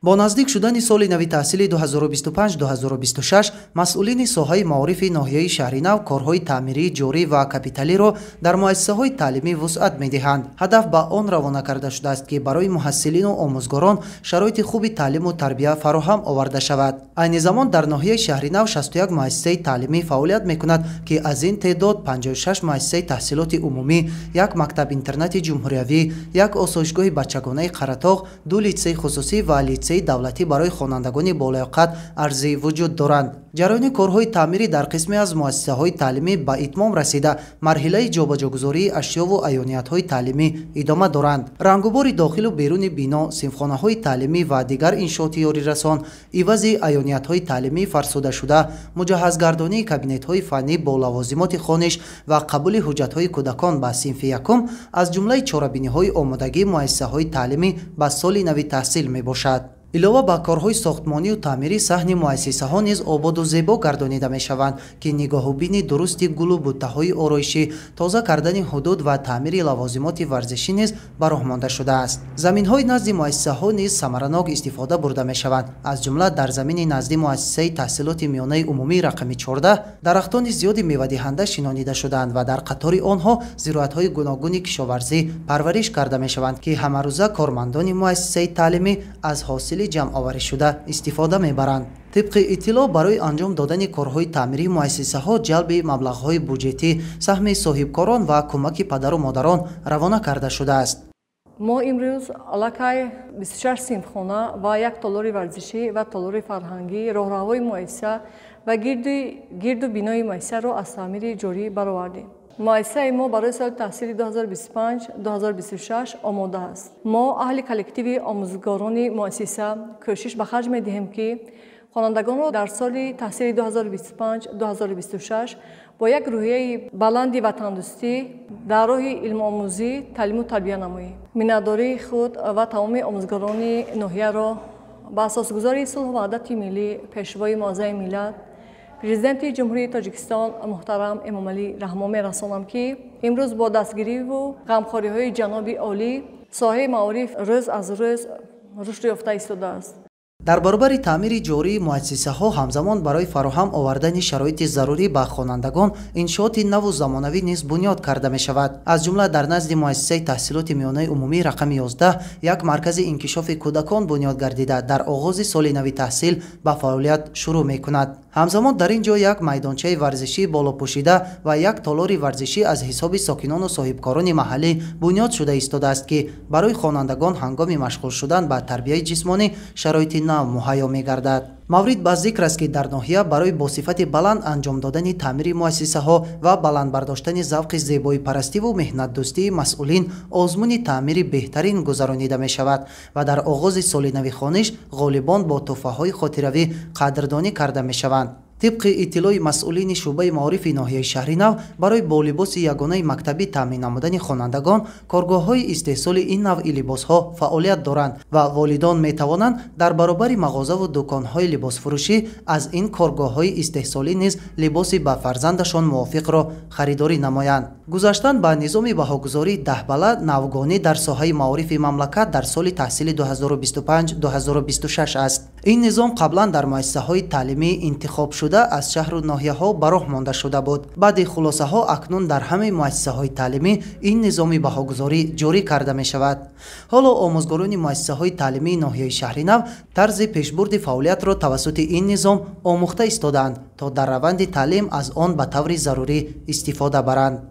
با نزدیک شدن سال نوی تحصیلی 2025-2026 مسئولین ساحه معارف ناحیه شهر نو کارهای تعمیری جاری و کپیتالی را در مؤسسه های تعلیمی وسعت می‌دهند. هدف به آن روانه کرده شده است که برای محصلین و آموزگاران شرایط خوبی تعلیم و تربیت فراهم آورده شود. عین زمان در ناحیه شهر نو 61 مؤسسه تعلیمی فعالیت می‌کند که از این تعداد 56 مؤسسه تحصیلات عمومی، یک مکتب اینترنت جمهوریوی، یک آسایشگاه بچگانه قره‌طاق، دو لیسه خصوصی و لیسه دولتی برای خوانندگان بالیاقت ارزی وجود دارند. جریان کارهای تعمیری در قسمی از مؤسسه‌های تعلیمی به اتمام رسیده، مرحله جابجاگذاری اشیا و عیانیت‌های تعلیمی ادامه دارند. رنگوبار داخل و بیرون بنا، صنفخانه‌های تعلیمی و دیگر انشاءات یاری رسان، عوض عیانیت‌های تعلیمی فرسوده شده، مجهزگردانی کابینت‌های فنی با لوازمات خوانش و قبول حجت‌های کودکان به صنف یکم از جمله چاره‌بینی‌های آمادگی مؤسسه‌های تعلیمی به سال نوی تحصیل میباشد. علاوه بر کارهای ساختمانی و تعمیری، صحن مؤسسه‌ها نیز آباد و زیبا گردانیده می‌شوند که نگاه‌بینی درست گل و بوته‌های آرایشی، تازه کردن حدود و تعمیر لوازمات ورزشی نیز به راه مانده شده است. زمین‌های نزد مؤسسه‌ها نیز ثمرناک استفاده برده می‌شوند. از جمله در زمین نزد مؤسسه تحصیلات میانه عمومی رقم 14 درختان زیادی میوه‌دهنده شناخته شده‌اند و در قطار آنها زراعت‌های گوناگون کشاورزی پرورش کرده می‌شوند که همروزه کارمندان مؤسسه تعلیمی از حاصل جمع آوری شده استفاده میبرند. طبق اطلاع، برای انجام دادن کارهای تعمیری مؤسسه‌ها جلب مبلغ‌های بودجتی، سهم صاحبکاران و کمک پدر و مادران روانه کرده شده است. ما امروز علاقه 26 صنفخانه و یک تالار ورزشی و تالار فرهنگی، راهروهای مؤسسه و گرد و بینای مؤسسه را از تعمیر جاری برآوردیم. مؤسسه ما برای سال تحصیلی 2025-2026 آماده است. ما اهل کلکتیو آموزگاران مؤسسه کوشش به خرج می‌دهیم که خوانندگان را در سال تحصیلی 2025-2026 با یک روحیه بلندی و تندرستی در راه علم آموزی، تعلیم و تربیت نماییم. مینه‌داری خود و تمام آموزگاران ناحیه را به اساسگذاری صلح و وحدت ملی، پیشوای معظم ملت پرزیدنت جمهوری تاجیکستان محترم امامعلی رحمان می‌رسانم که امروز با دستگیری و غمخوری‌های جناب عالی ساحه معارف روز از روز رشد یافته ایستاده است. در برابر تعمیر جاری مؤسسه‌ها همزمان برای فراهم آوردن شرایط ضروری به خوانندگان انشاءات نو و زمانوی نیز بنیاد کرده می شود. از جمله در نزد مؤسسه تحصیلات میانه عمومی رقم 11 یک مرکز انکشاف کودکان بنیاد گردیده در آغاز سال نوی تحصیل به فعالیت شروع می کند. همزمان در اینجا یک میدانچه ورزشی بالا پوشیده و یک تالار ورزشی از حساب ساکنان و صاحبکاران محلی بنیاد شده ایستاده است که برای خوانندگان هنگام مشغول شدن به تربیت جسمانی شرایط نو مهیا می‌گردد. مورد به ذکر است که در ناحیه برای با صفت بلند انجام دادن تعمیر مؤسسه‌ها و بلند برداشتن ذوق زیبایی پرستی و مهنت دوستی مسئولین آزمون تعمیر بهترین گذرانیده می شود و در آغاز سال نوی خوانش غالبان با تحفه‌های خاطروی قدردانی کرده می شوند. طبق اطلاع مسئولین شعبه معارف ناحیه شهر نو، برای با لباس یگانه مکتبی تامین نمودن خوانندگان کارگاه‌های استحصال این نوع لباس‌ها فعالیت دارند و والدان می‌توانند در برابر مغازه و دکان‌های لباس فروشی از این کارگاه‌های استحصالی نیز لباسی به فرزندشان موافق را خریداری نمایند. گذشتن به نظام بهاگذاری 10 بله نوگانی در ساحه معارف مملکت در سال تحصیلی 2025-2026 است. این نظام قبلا در مؤسسه‌های تعلیمی انتخاب شده از شهر و ناحیه‌ها به راه مانده شده بود. بعد خلاصه‌ها اکنون در همه مؤسسه‌های تعلیمی این نظام بهاگذاری جاری کرده می شود. حالا آموزگاران مؤسسه‌های تعلیمی ناحیه شهر نو طرز پیشبرد فعالیت را توسط این نظام آموخته ایستادند تا در روند تعلیم از آن به طور ضروری استفاده برند.